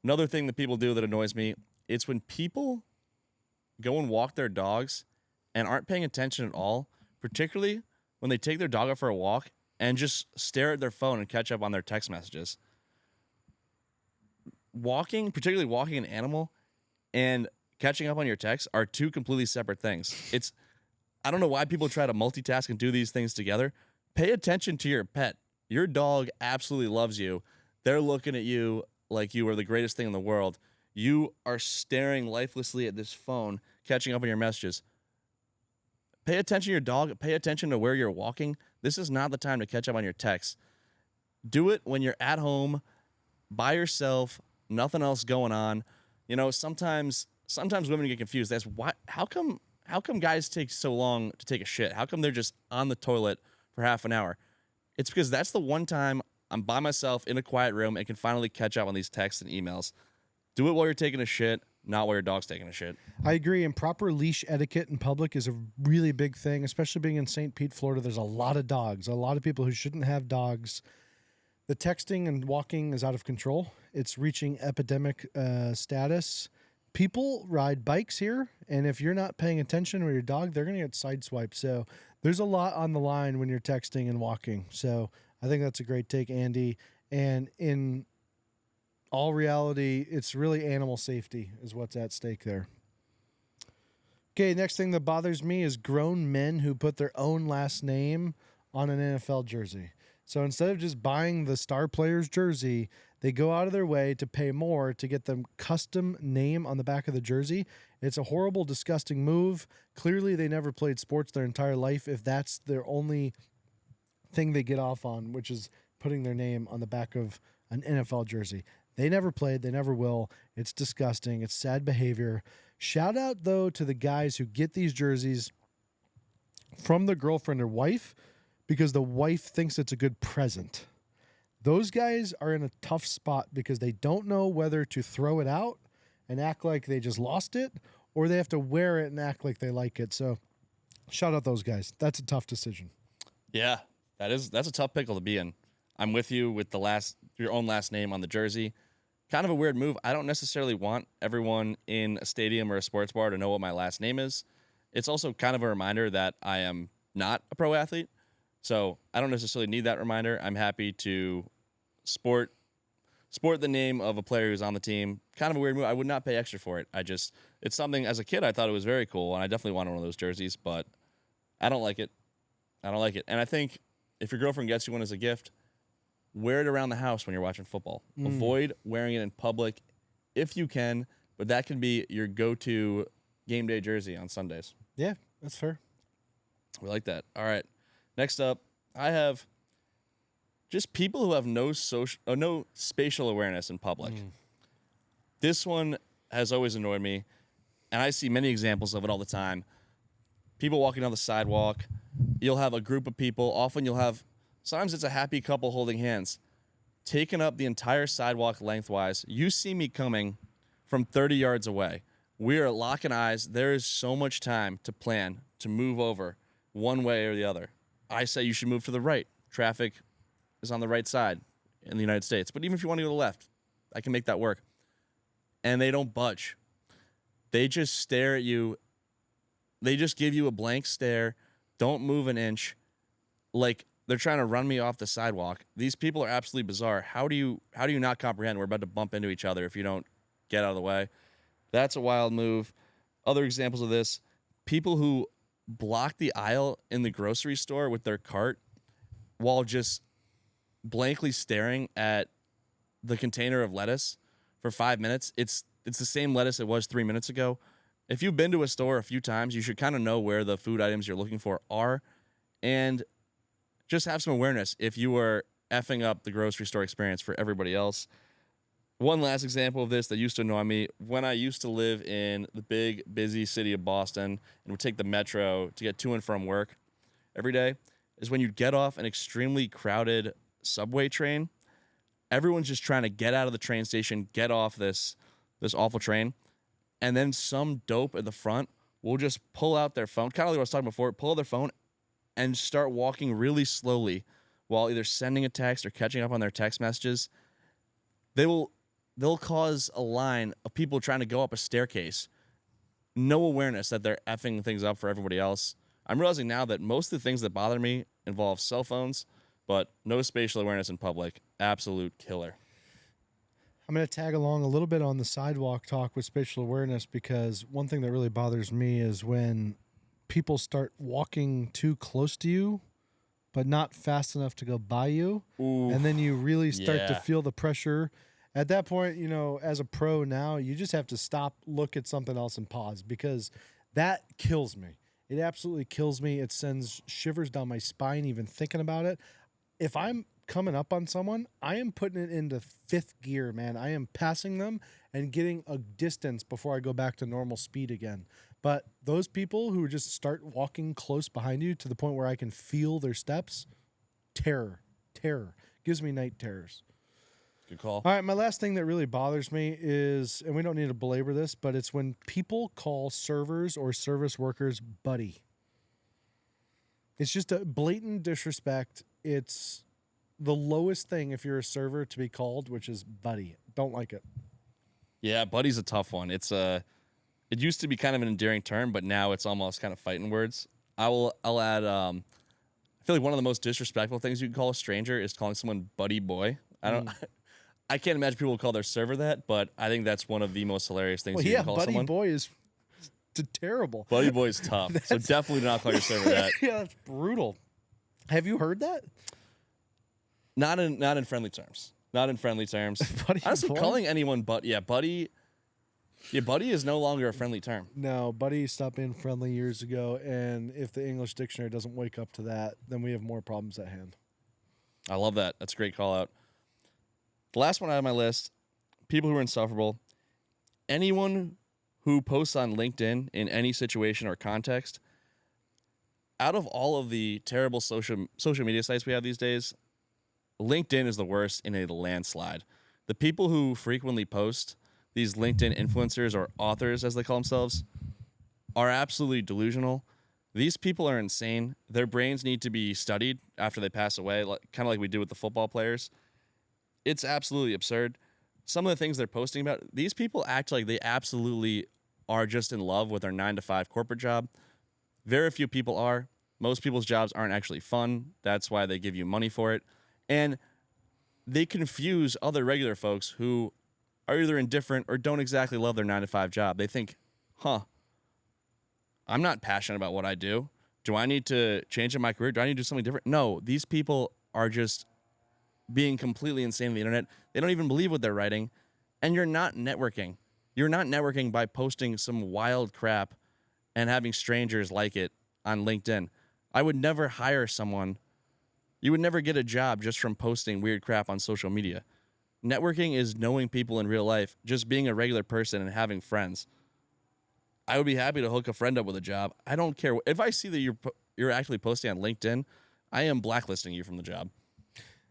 B: Another thing that people do that annoys me, it's when people go and walk their dogs and aren't paying attention at all, particularly when they take their dog out for a walk and just stare at their phone and catch up on their text messages. Particularly walking an animal and catching up on your texts are two completely separate things. I don't know why people try to multitask and do these things together. Pay attention to your pet. Your dog absolutely loves you. They're looking at you like you are the greatest thing in the world. You are staring lifelessly at this phone, catching up on your messages. Pay attention to your dog. Pay attention to where you're walking. This is not the time to catch up on your texts. Do it when you're at home, by yourself, nothing else going on. Sometimes women get confused. They ask, why? How come guys take so long to take a shit? How come they're just on the toilet for half an hour? It's because that's the one time I'm by myself in a quiet room and can finally catch up on these texts and emails. Do it while you're taking a shit, not while your dog's taking a shit.
A: I agree. And proper leash etiquette in public is a really big thing, especially being in St. Pete, Florida. There's a lot of dogs, a lot of people who shouldn't have dogs. The texting and walking is out of control. It's reaching epidemic status. people ride bikes here, and if you're not paying attention with your dog, they're going to get sideswiped. So there's a lot on the line when you're texting and walking. So I think that's a great take, Andy. And in all reality, it's really animal safety is what's at stake there. Okay, next thing that bothers me is grown men who put their own last name on an NFL jersey. So instead of just buying the star player's jersey, they go out of their way to pay more to get the custom name on the back of the jersey. It's a horrible, disgusting move. Clearly, they never played sports their entire life if that's their only thing they get off on, which is putting their name on the back of an NFL jersey. They never played. They never will. It's disgusting. It's sad behavior. Shout out, though, to the guys who get these jerseys from their girlfriend or wife because the wife thinks it's a good present. Those guys are in a tough spot because they don't know whether to throw it out and act like they just lost it, or they have to wear it and act like they like it. So shout out those guys. That's a tough decision.
B: Yeah, that's a tough pickle to be in. I'm with you with your own last name on the jersey. Kind of a weird move. I don't necessarily want everyone in a stadium or a sports bar to know what my last name is. It's also kind of a reminder that I am not a pro athlete. So I don't necessarily need that reminder. I'm happy to sport the name of a player who's on the team. Kind of a weird move. I would not pay extra for it. It's something, as a kid, I thought it was very cool, and I definitely wanted one of those jerseys, but I don't like it. And I think if your girlfriend gets you one as a gift, wear it around the house when you're watching football. Avoid wearing it in public if you can, but that can be your go-to game day jersey on Sundays.
A: Yeah, that's fair.
B: We like that. All right. Next up, I have just people who have no spatial awareness in public. This one has always annoyed me, and I see many examples of it all the time. People walking down the sidewalk, you'll have a group of people. Often sometimes it's a happy couple holding hands, taking up the entire sidewalk lengthwise. You see me coming from 30 yards away. We are locking eyes. There is so much time to plan, to move over one way or the other. I say you should move to the right. Traffic is on the right side in the United States. But even if you want to go to the left, I can make that work. And they don't budge. They just stare at you. They just give you a blank stare. Don't move an inch. Like they're trying to run me off the sidewalk. These people are absolutely bizarre. How do you not comprehend we're about to bump into each other if you don't get out of the way? That's a wild move. Other examples of this, people who block the aisle in the grocery store with their cart while just blankly staring at the container of lettuce for 5 minutes. It's the same lettuce it was 3 minutes ago. If you've been to a store a few times, you should kind of know where the food items you're looking for are, and just have some awareness if you are effing up the grocery store experience for everybody else. One last example of this that used to annoy me, when I used to live in the big, busy city of Boston and would take the metro to get to and from work every day, is when you'd get off an extremely crowded subway train. Everyone's just trying to get out of the train station, get off this awful train, and then some dope at the front will just pull out their phone, kind of like what I was talking before, pull out their phone and start walking really slowly while either sending a text or catching up on their text messages. They'll cause a line of people trying to go up a staircase. No awareness that they're effing things up for everybody else. I'm realizing now that most of the things that bother me involve cell phones, but no spatial awareness in public. Absolute killer.
A: I'm going to tag along a little bit on the sidewalk talk with spatial awareness, because one thing that really bothers me is when people start walking too close to you, but not fast enough to go by you.
B: Ooh,
A: and then you really start to
B: yeah.
A: feel the pressure. At that point, as a pro now, you just have to stop, look at something else, and pause, because that kills me. It absolutely kills me. It sends shivers down my spine even thinking about it. If I'm coming up on someone, I am putting it into fifth gear, man. I am passing them and getting a distance before I go back to normal speed again. But those people who just start walking close behind you to the point where I can feel their steps, terror. Gives me night terrors.
B: Good call.
A: All right, my last thing that really bothers me is, and we don't need to belabor this, but it's when people call servers or service workers buddy. It's just a blatant disrespect. It's the lowest thing if you're a server to be called, which is buddy. Don't like it.
B: Yeah, buddy's a tough one. It used to be kind of an endearing term, but now it's almost kind of fighting words. I'll add I feel like one of the most disrespectful things you can call a stranger is calling someone buddy boy. I don't I can't imagine people call their server that, but I think that's one of the most hilarious things
A: Well,
B: you
A: yeah,
B: can call
A: buddy
B: someone.
A: boy is terrible.
B: Buddy boy is tough. So definitely do not call your server that.
A: Yeah, that's brutal. Have you heard that?
B: Not in friendly terms. Not in friendly terms.
A: Buddy
B: Honestly,
A: boy?
B: calling anyone buddy is no longer a friendly term.
A: No, buddy stopped being friendly years ago, and if the English dictionary doesn't wake up to that, then we have more problems at hand.
B: I love that. That's a great call out. The last one I have on my list, people who are insufferable. Anyone who posts on LinkedIn in any situation or context, out of all of the terrible social media sites we have these days, LinkedIn is the worst in a landslide. The people who frequently post, these LinkedIn influencers or authors, as they call themselves, are absolutely delusional. These people are insane. Their brains need to be studied after they pass away, kind of like we do with the football players. It's absolutely absurd. Some of the things they're posting about, these people act like they absolutely are just in love with their 9-to-5 corporate job. Very few people are. Most people's jobs aren't actually fun. That's why they give you money for it. And they confuse other regular folks who are either indifferent or don't exactly love their 9-to-5 job. They think, I'm not passionate about what I do. Do I need to change in my career? Do I need to do something different? No, these people are just being completely insane on the internet. They don't even believe what they're writing. And you're not networking. You're not networking by posting some wild crap and having strangers like it on LinkedIn. I would never hire someone. You would never get a job just from posting weird crap on social media. Networking is knowing people in real life, just being a regular person and having friends. I would be happy to hook a friend up with a job. I don't care. If I see that you're actually posting on LinkedIn, I am blacklisting you from the job.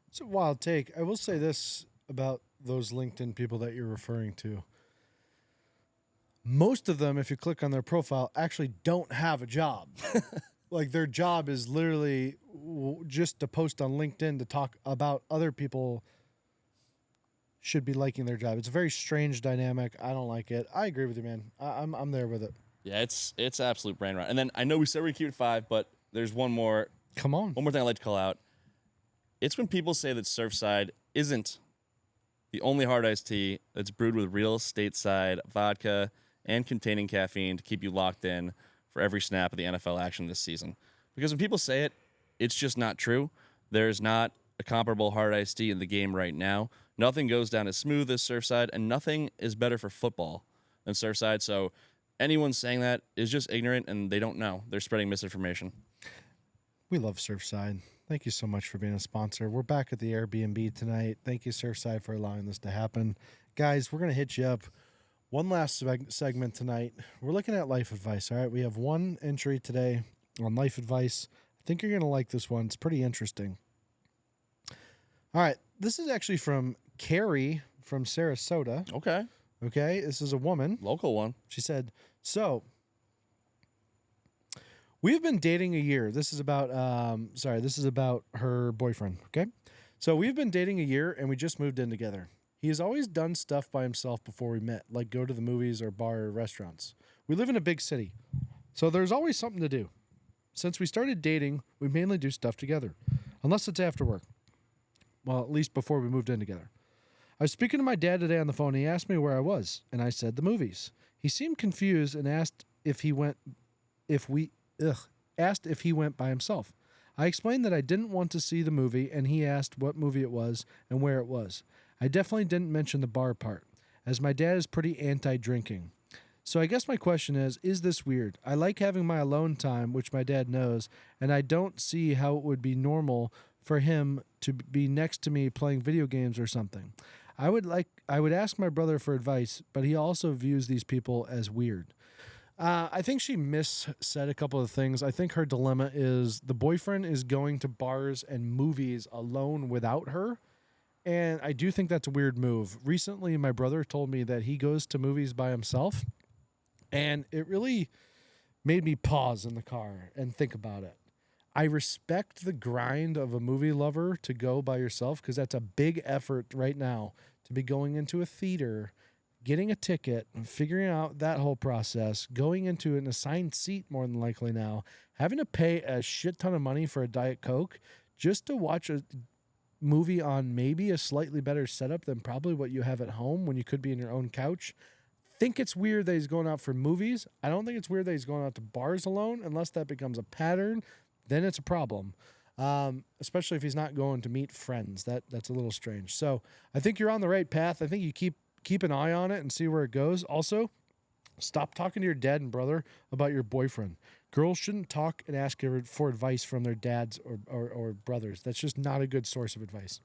A: It's a wild take. I will say this about those LinkedIn people that you're referring to. Most of them, if you click on their profile, actually don't have a job. Like their job is literally just to post on LinkedIn to talk about other people should be liking their job. It's a very strange dynamic. I don't like it. I agree with you, man. I'm there with it.
B: Yeah, it's absolute brain rot. And then I know we said we're keep it 5, but there's one more
A: Come on.
B: thing I'd like to call out. It's when people say that Surfside isn't the only hard iced tea that's brewed with real stateside vodka and containing caffeine to keep you locked in for every snap of the NFL action this season. Because when people say it, it's just not true. There's not a comparable hard iced tea in the game right now. Nothing goes down as smooth as Surfside, and nothing is better for football than Surfside. So anyone saying that is just ignorant, and they don't know. They're spreading misinformation.
A: We love Surfside. Thank you so much for being a sponsor. We're back at the Airbnb tonight. Thank you, Surfside, for allowing this to happen. Guys, we're going to hit you up. One last segment tonight. We're looking at life advice, all right? We have one entry today on life advice. I think you're going to like this one. It's pretty interesting. All right. This is actually from Carrie from Sarasota.
B: Okay.
A: Okay. This is a woman.
B: Local one.
A: She said, so we've been dating a year. This is about her boyfriend. Okay. So we've been dating a year and we just moved in together. He has always done stuff by himself before we met, like go to the movies or bar or restaurants. We live in a big city, so there's always something to do. Since we started dating, we mainly do stuff together, unless it's after work. Well, at least before we moved in together. I was speaking to my dad today on the phone. And he asked me where I was, and I said the movies. He seemed confused and asked if he went by himself. I explained that I didn't want to see the movie, and he asked what movie it was and where it was. I definitely didn't mention the bar part, as my dad is pretty anti-drinking. So I guess my question is this weird? I like having my alone time, which my dad knows, and I don't see how it would be normal for him to be next to me playing video games or something. I would ask my brother for advice, but he also views these people as weird. I think she said a couple of things. I think her dilemma is the boyfriend is going to bars and movies alone without her. And I do think that's a weird move. Recently, my brother told me that he goes to movies by himself. And it really made me pause in the car and think about it. I respect the grind of a movie lover to go by yourself because that's a big effort right now to be going into a theater, getting a ticket, figuring out that whole process, going into an assigned seat more than likely now, having to pay a shit ton of money for a Diet Coke just to watch a movie on maybe a slightly better setup than probably what you have at home when you could be in your own couch. Think it's weird that he's going out for movies. I don't think it's weird that he's going out to bars alone, unless that becomes a pattern. Then it's a problem. Especially if he's not going to meet friends. That's a little strange. So I think you're on the right path. I think you keep an eye on it and see where it goes. Also, stop talking to your dad and brother about your boyfriend. Girls shouldn't talk and ask for advice from their dads or brothers. That's just not a good source of advice.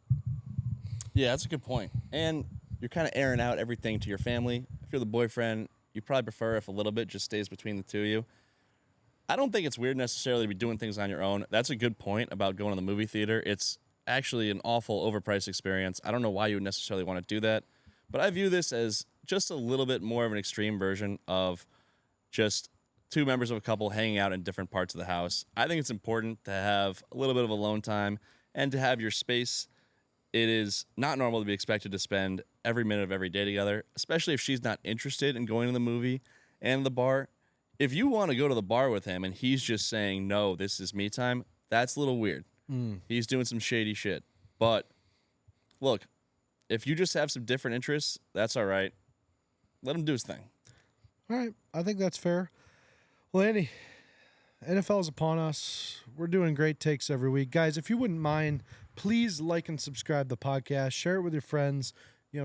B: Yeah, that's a good point. And you're kind of airing out everything to your family. If you're the boyfriend, you probably prefer if a little bit just stays between the two of you. I don't think it's weird necessarily to be doing things on your own. That's a good point about going to the movie theater. It's actually an awful overpriced experience. I don't know why you would necessarily want to do that, but I view this as just a little bit more of an extreme version of just two members of a couple hanging out in different parts of the house. I think it's important to have a little bit of alone time and to have your space. It is not normal to be expected to spend every minute of every day together, especially if she's not interested in going to the movie and the bar. If you want to go to the bar with him and he's just saying, no, this is me time, that's a little weird. He's doing some shady shit. But look, if you just have some different interests, that's all right. Let him do his thing.
A: All right. I think that's fair. Well, Andy, NFL is upon us. We're doing great takes every week. Guys, if you wouldn't mind, please like and subscribe the podcast. Share it with your friends.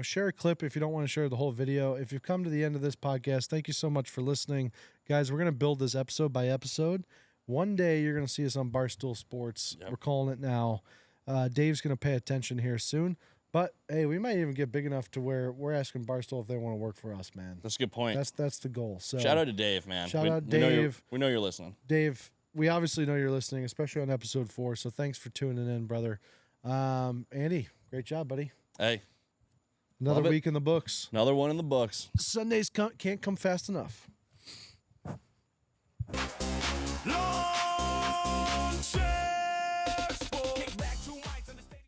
A: Share a clip if you don't want to share the whole video. If you've come to the end of this podcast, thank you so much for listening. Guys, we're going to build this episode by episode. One day, you're going to see us on Barstool Sports. Yep. We're calling it now. Dave's going to pay attention here soon. But, hey, we might even get big enough to where we're asking Barstool if they want to work for us, man.
B: That's a good point.
A: That's the goal. So
B: shout out to Dave, man.
A: Shout out Dave.
B: We know you're listening.
A: Dave, we obviously know you're listening, especially on episode 4. So thanks for tuning in, brother. Andy, great job, buddy.
B: Hey.
A: Another week in the books.
B: Another one in the books.
A: Sundays can't come fast enough.
C: Lord.